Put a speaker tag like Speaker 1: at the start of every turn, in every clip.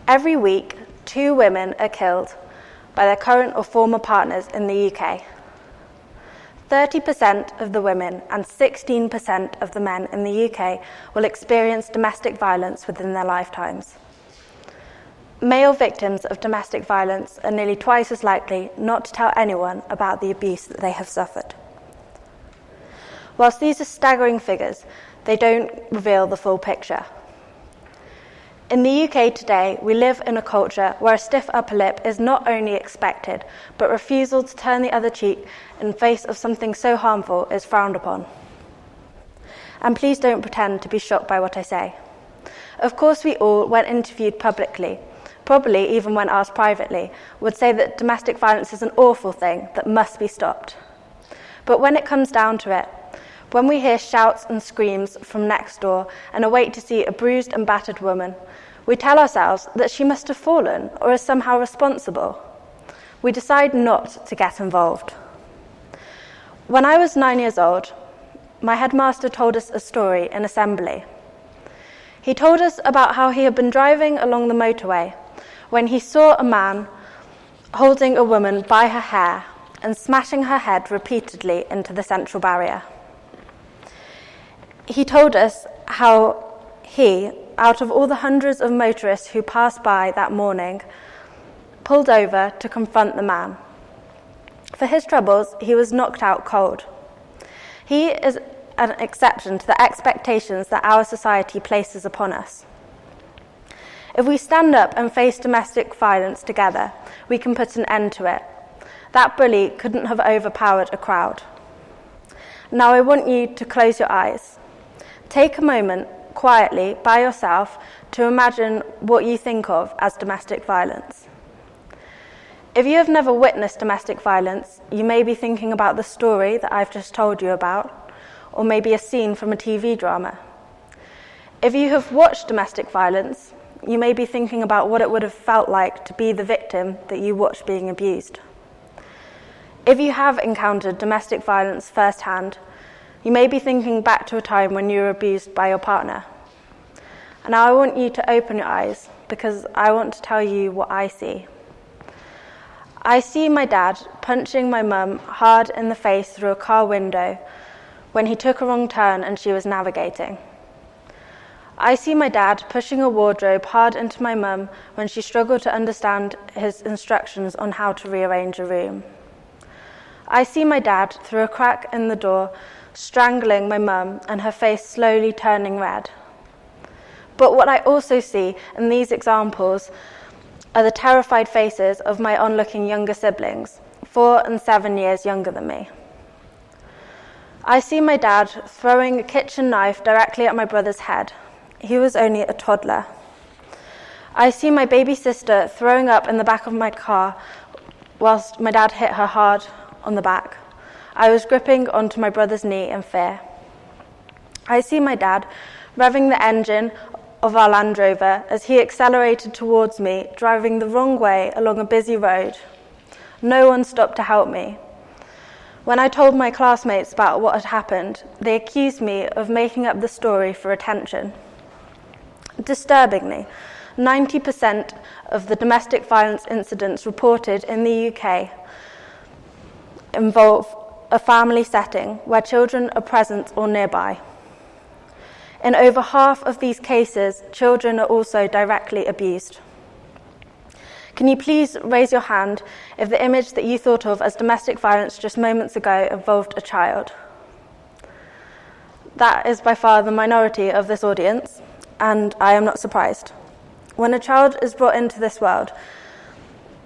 Speaker 1: Every week, 2 women are killed by their current or former partners in the UK. 30% of the women and 16% of the men in the UK will experience domestic violence within their lifetimes. Male victims of domestic violence are nearly twice as likely not to tell anyone about the abuse that they have suffered. Whilst these are staggering figures, they don't reveal the full picture. In the UK today, we live in a culture where a stiff upper lip is not only expected, but refusal to turn the other cheek in face of something so harmful is frowned upon. And please don't pretend to be shocked by what I say. Of course, we all, when interviewed publicly, probably even when asked privately, would say that domestic violence is an awful thing that must be stopped. But when it comes down to it, when we hear shouts and screams from next door and await to see a bruised and battered woman, we tell ourselves that she must have fallen or is somehow responsible. We decide not to get involved. When I was 9 years old, my headmaster told us a story in assembly. He told us about how he had been driving along the motorway when he saw a man holding a woman by her hair and smashing her head repeatedly into the central barrier. He told us how he, out of all the hundreds of motorists who passed by that morning, pulled over to confront the man. For his troubles, he was knocked out cold. He is an exception to the expectations that our society places upon us. If we stand up and face domestic violence together, we can put an end to it. That bully couldn't have overpowered a crowd. Now I want you to close your eyes. Take a moment quietly by yourself to imagine what you think of as domestic violence. If you have never witnessed domestic violence, you may be thinking about the story that I've just told you about, or maybe a scene from a TV drama. If you have watched domestic violence, you may be thinking about what it would have felt like to be the victim that you watched being abused. If you have encountered domestic violence firsthand, you may be thinking back to a time when you were abused by your partner. And now I want you to open your eyes because I want to tell you what I see. I see my dad punching my mum hard in the face through a car window when he took a wrong turn and she was navigating. I see my dad pushing a wardrobe hard into my mum when she struggled to understand his instructions on how to rearrange a room. I see my dad, through a crack in the door, strangling my mum and her face slowly turning red. But what I also see in these examples are the terrified faces of my onlooking younger siblings, 4 and 7 years younger than me. I see my dad throwing a kitchen knife directly at my brother's head. He was only a toddler. I see my baby sister throwing up in the back of my car whilst my dad hit her hard on the back. I was gripping onto my brother's knee in fear. I see my dad revving the engine of our Land Rover as he accelerated towards me, driving the wrong way along a busy road. No one stopped to help me. When I told my classmates about what had happened, they accused me of making up the story for attention. Disturbingly, 90% of the domestic violence incidents reported in the UK involve a family setting where children are present or nearby. In over half of these cases, children are also directly abused. Can you please raise your hand if the image that you thought of as domestic violence just moments ago involved a child? That is by far the minority of this audience, and I am not surprised. When a child is brought into this world,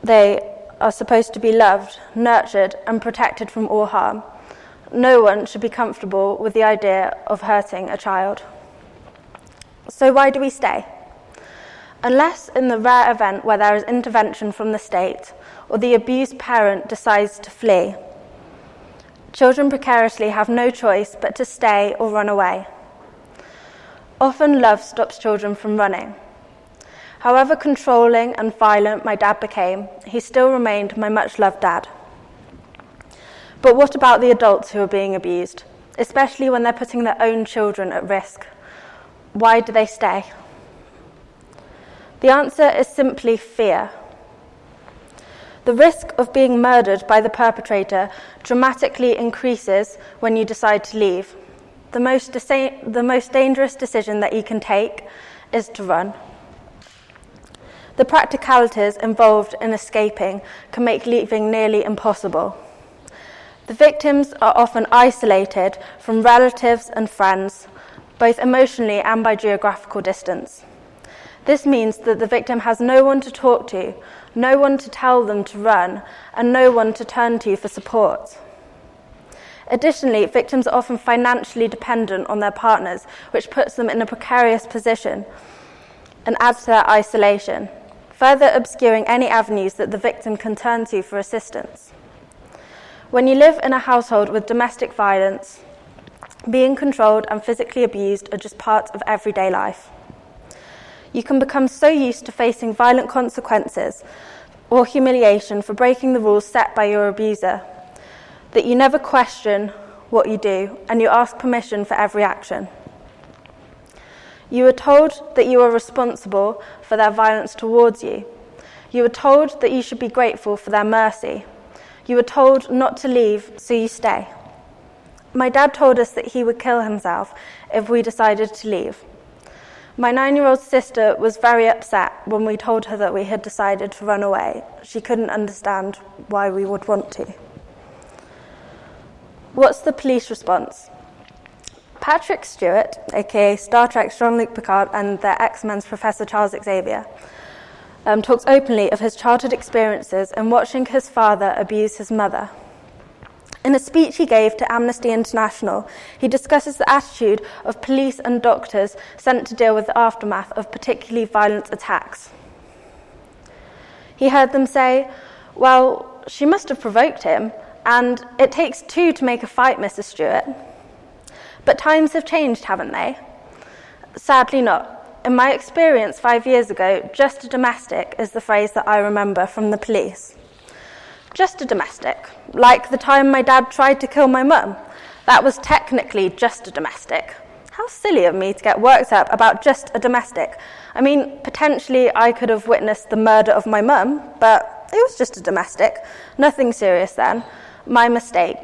Speaker 1: they are supposed to be loved, nurtured, and protected from all harm. No one should be comfortable with the idea of hurting a child. So why do we stay? Unless in the rare event where there is intervention from the state or the abused parent decides to flee, children precariously have no choice but to stay or run away. Often love stops children from running. However controlling and violent my dad became, he still remained my much-loved dad. But what about the adults who are being abused, especially when they're putting their own children at risk? Why do they stay? The answer is simply fear. The risk of being murdered by the perpetrator dramatically increases when you decide to leave. The most dangerous decision that you can take is to run. The practicalities involved in escaping can make leaving nearly impossible. The victims are often isolated from relatives and friends, both emotionally and by geographical distance. This means that the victim has no one to talk to, no one to tell them to run, and no one to turn to for support. Additionally, victims are often financially dependent on their partners, which puts them in a precarious position and adds to their isolation, further obscuring any avenues that the victim can turn to for assistance. When you live in a household with domestic violence, being controlled and physically abused are just part of everyday life. You can become so used to facing violent consequences or humiliation for breaking the rules set by your abuser that you never question what you do and you ask permission for every action. You are told that you are responsible for their violence towards you. You are told that you should be grateful for their mercy. You are told not to leave, so you stay. My dad told us that he would kill himself if we decided to leave. My 9-year-old sister was very upset when we told her that we had decided to run away. She couldn't understand why we would want to. What's the police response? Patrick Stewart, aka Star Trek's Jean-Luc Picard, and their X-Men's Professor Charles Xavier, talks openly of his childhood experiences in watching his father abuse his mother. In a speech he gave to Amnesty International, he discusses the attitude of police and doctors sent to deal with the aftermath of particularly violent attacks. He heard them say, "Well, she must have provoked him, and it takes two to make a fight, Mrs. Stewart." But times have changed, haven't they? Sadly not. In my experience 5 years ago, just a domestic is the phrase that I remember from the police. Just a domestic, like the time my dad tried to kill my mum. That was technically just a domestic. How silly of me to get worked up about just a domestic. I mean, potentially I could have witnessed the murder of my mum, but it was just a domestic. Nothing serious then. My mistake.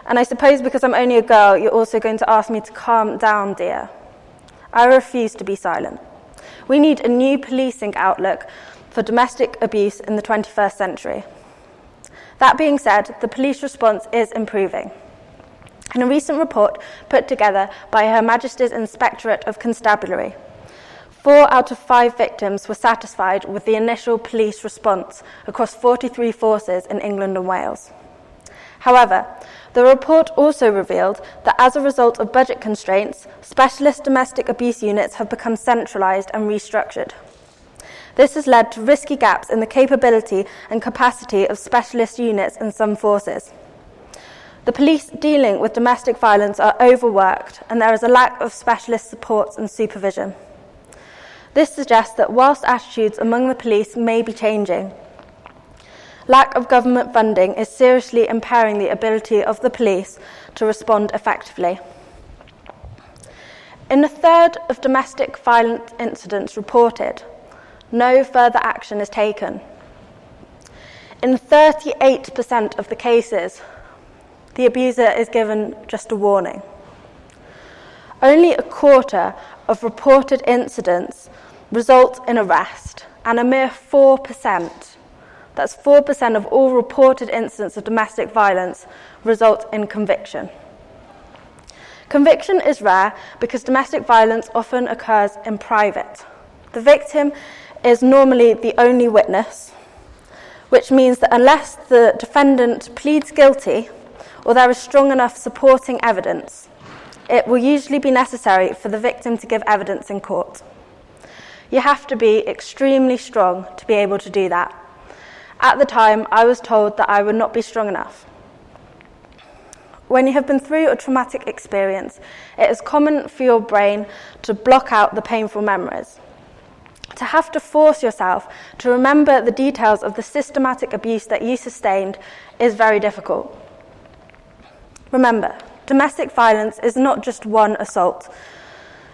Speaker 1: And I suppose because I'm only a girl, you're also going to ask me to calm down, dear. I refuse to be silent. We need a new policing outlook for domestic abuse in the 21st century. That being said, the police response is improving. In a recent report put together by Her Majesty's Inspectorate of Constabulary, 4 out of 5 victims were satisfied with the initial police response across 43 forces in England and Wales. However, the report also revealed that as a result of budget constraints, specialist domestic abuse units have become centralised and restructured. This has led to risky gaps in the capability and capacity of specialist units in some forces. The police dealing with domestic violence are overworked, and there is a lack of specialist support and supervision. This suggests that whilst attitudes among the police may be changing, lack of government funding is seriously impairing the ability of the police to respond effectively. In a third of domestic violence incidents reported, no further action is taken. In 38% of the cases, the abuser is given just a warning. Only a quarter of reported incidents result in arrest, and a mere 4%, that's 4% of all reported incidents of domestic violence, result in conviction. Conviction is rare because domestic violence often occurs in private. The victim is normally the only witness, which means that unless the defendant pleads guilty or there is strong enough supporting evidence, it will usually be necessary for the victim to give evidence in court. You have to be extremely strong to be able to do that. At the time, I was told that I would not be strong enough. When you have been through a traumatic experience, it is common for your brain to block out the painful memories. To have to force yourself to remember the details of the systematic abuse that you sustained is very difficult. Remember, domestic violence is not just one assault.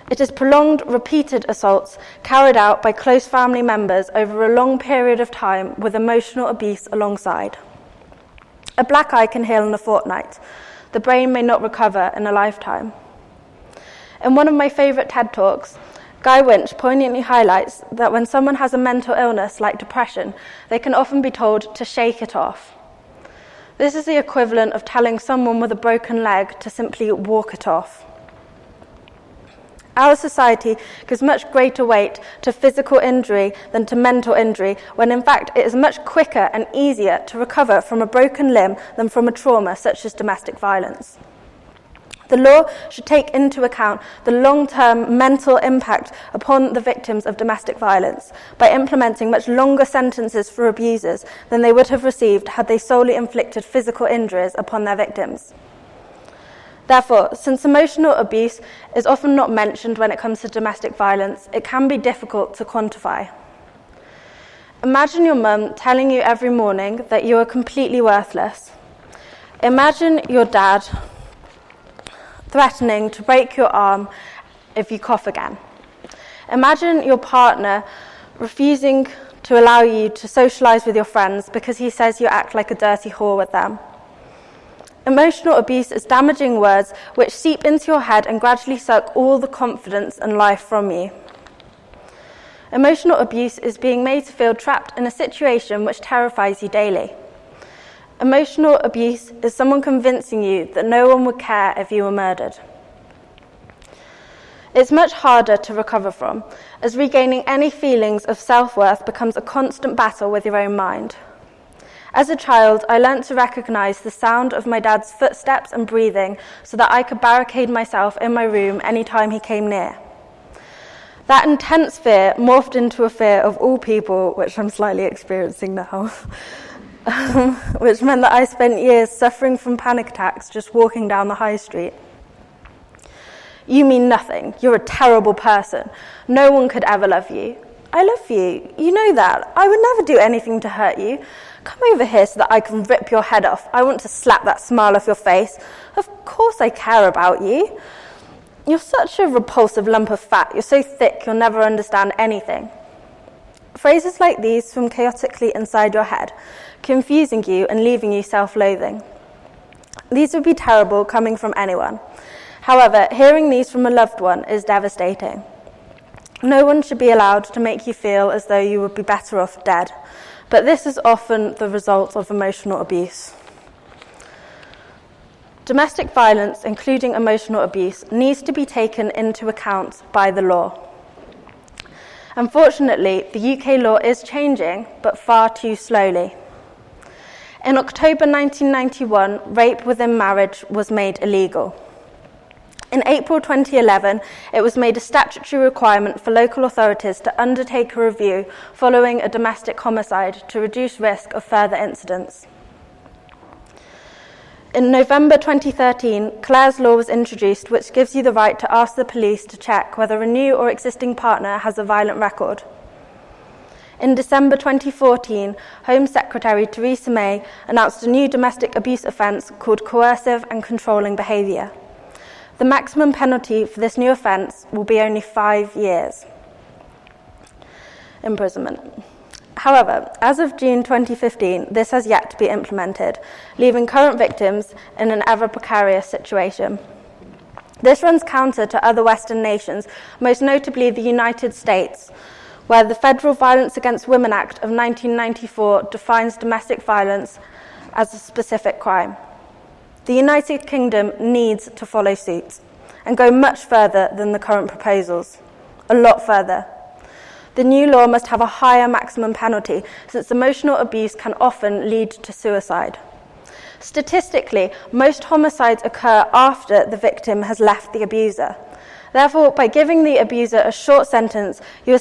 Speaker 1: It is prolonged, repeated assaults carried out by close family members over a long period of time with emotional abuse alongside. A black eye can heal in a fortnight. The brain may not recover in a lifetime. In one of my favourite TED Talks, Guy Winch poignantly highlights that when someone has a mental illness like depression, they can often be told to shake it off. This is the equivalent of telling someone with a broken leg to simply walk it off. Our society gives much greater weight to physical injury than to mental injury, when in fact it is much quicker and easier to recover from a broken limb than from a trauma such as domestic violence. The law should take into account the long-term mental impact upon the victims of domestic violence by implementing much longer sentences for abusers than they would have received had they solely inflicted physical injuries upon their victims. Therefore, since emotional abuse is often not mentioned when it comes to domestic violence, it can be difficult to quantify. Imagine your mum telling you every morning that you are completely worthless. Imagine your dad threatening to break your arm if you cough again. Imagine your partner refusing to allow you to socialise with your friends because he says you act like a dirty whore with them. Emotional abuse is damaging words which seep into your head and gradually suck all the confidence and life from you. Emotional abuse is being made to feel trapped in a situation which terrifies you daily. Emotional abuse is someone convincing you that no one would care if you were murdered. It's much harder to recover from, as regaining any feelings of self-worth becomes a constant battle with your own mind. As a child, I learnt to recognise the sound of my dad's footsteps and breathing so that I could barricade myself in my room any time he came near. That intense fear morphed into a fear of all people, which I'm slightly experiencing now, which meant that I spent years suffering from panic attacks just walking down the high street. You mean nothing. You're a terrible person. No one could ever love you. I love you. You know that. I would never do anything to hurt you. Come over here so that I can rip your head off. I want to slap that smile off your face. Of course I care about you. You're such a repulsive lump of fat. You're so thick you'll never understand anything. Phrases like these from chaotically inside your head, confusing you and leaving you self-loathing. These would be terrible coming from anyone. However, hearing these from a loved one is devastating. No one should be allowed to make you feel as though you would be better off dead, but this is often the result of emotional abuse. Domestic violence, including emotional abuse, needs to be taken into account by the law. Unfortunately, the UK law is changing, but far too slowly. In October 1991, rape within marriage was made illegal. In April 2011, it was made a statutory requirement for local authorities to undertake a review following a domestic homicide to reduce risk of further incidents. In November 2013, Clare's Law was introduced, which gives you the right to ask the police to check whether a new or existing partner has a violent record. In December 2014, Home Secretary Theresa May announced a new domestic abuse offence called coercive and controlling behaviour. The maximum penalty for this new offence will be only 5 years imprisonment. However, as of June 2015, this has yet to be implemented, leaving current victims in an ever precarious situation. This runs counter to other Western nations, most notably the United States, where the Federal Violence Against Women Act of 1994 defines domestic violence as a specific crime. The United Kingdom needs to follow suit and go much further than the current proposals, a lot further. The new law must have a higher maximum penalty, since emotional abuse can often lead to suicide. Statistically, most homicides occur after the victim has left the abuser. Therefore, by giving the abuser a short sentence, you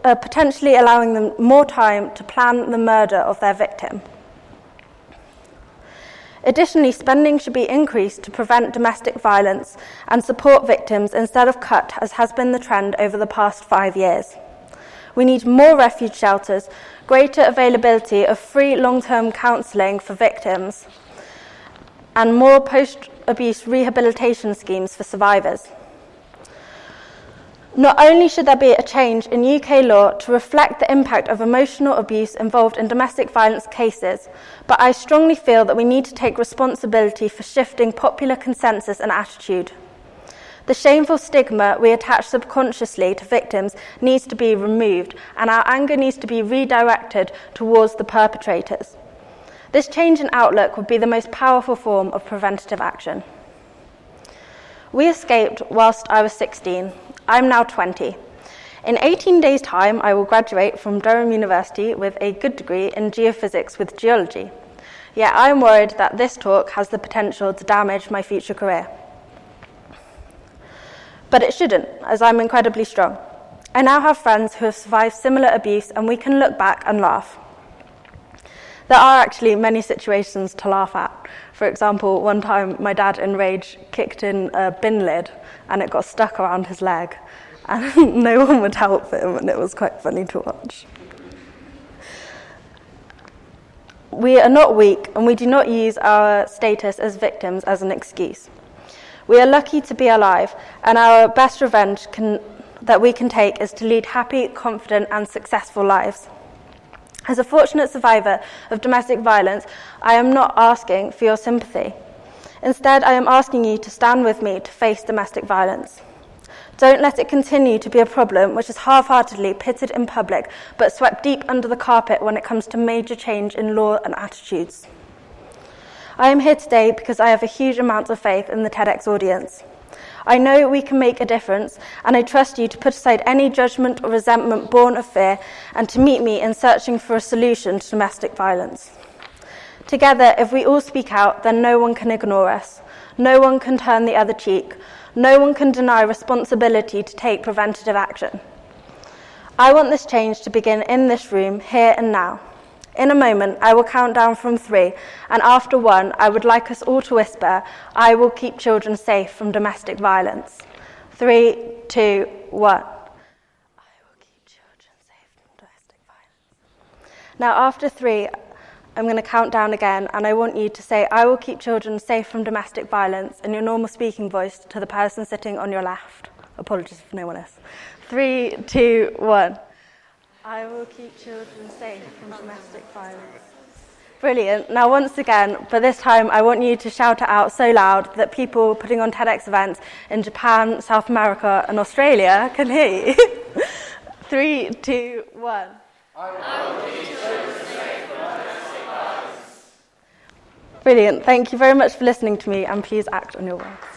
Speaker 1: are potentially allowing them more time to plan the murder of their victim. Additionally, spending should be increased to prevent domestic violence and support victims instead of cut, as has been the trend over the past 5 years. We need more refuge shelters, greater availability of free long-term counselling for victims, and more post-abuse rehabilitation schemes for survivors. Not only should there be a change in UK law to reflect the impact of emotional abuse involved in domestic violence cases, but I strongly feel that we need to take responsibility for shifting popular consensus and attitude. The shameful stigma we attach subconsciously to victims needs to be removed, and our anger needs to be redirected towards the perpetrators. This change in outlook would be the most powerful form of preventative action. We escaped whilst I was 16. I'm now 20. In 18 days' time, I will graduate from Durham University with a good degree in geophysics with geology. Yet I am worried that this talk has the potential to damage my future career. But it shouldn't, as I'm incredibly strong. I now have friends who have survived similar abuse, and we can look back and laugh. There are actually many situations to laugh at. For example, one time my dad in rage kicked in a bin lid and it got stuck around his leg, and no one would help him, and it was quite funny to watch. We are not weak, and we do not use our status as victims as an excuse. We are lucky to be alive, and our best revenge that we can take is to lead happy, confident, and successful lives. As a fortunate survivor of domestic violence, I am not asking for your sympathy. Instead, I am asking you to stand with me to face domestic violence. Don't let it continue to be a problem which is half-heartedly pitted in public, but swept deep under the carpet when it comes to major change in law and attitudes. I am here today because I have a huge amount of faith in the TEDx audience. I know we can make a difference, and I trust you to put aside any judgment or resentment born of fear and to meet me in searching for a solution to domestic violence. Together, if we all speak out, then no one can ignore us. No one can turn the other cheek. No one can deny responsibility to take preventative action. I want this change to begin in this room, here and now. In a moment, I will count down from 3, and after 1, I would like us all to whisper, "I will keep children safe from domestic violence." 3, 2, 1. I will keep children safe from domestic violence. Now, after 3, I'm going to count down again, and I want you to say, "I will keep children safe from domestic violence," in your normal speaking voice to the person sitting on your left. Apologies if no one is. 3, 2, 1. I will keep children safe from domestic violence. Brilliant. Now, once again, but this time I want you to shout it out so loud that people putting on TEDx events in Japan, South America, and Australia can hear you. 3, 2, 1. I will keep children safe from domestic violence. Brilliant. Thank you very much for listening to me, and please act on your words.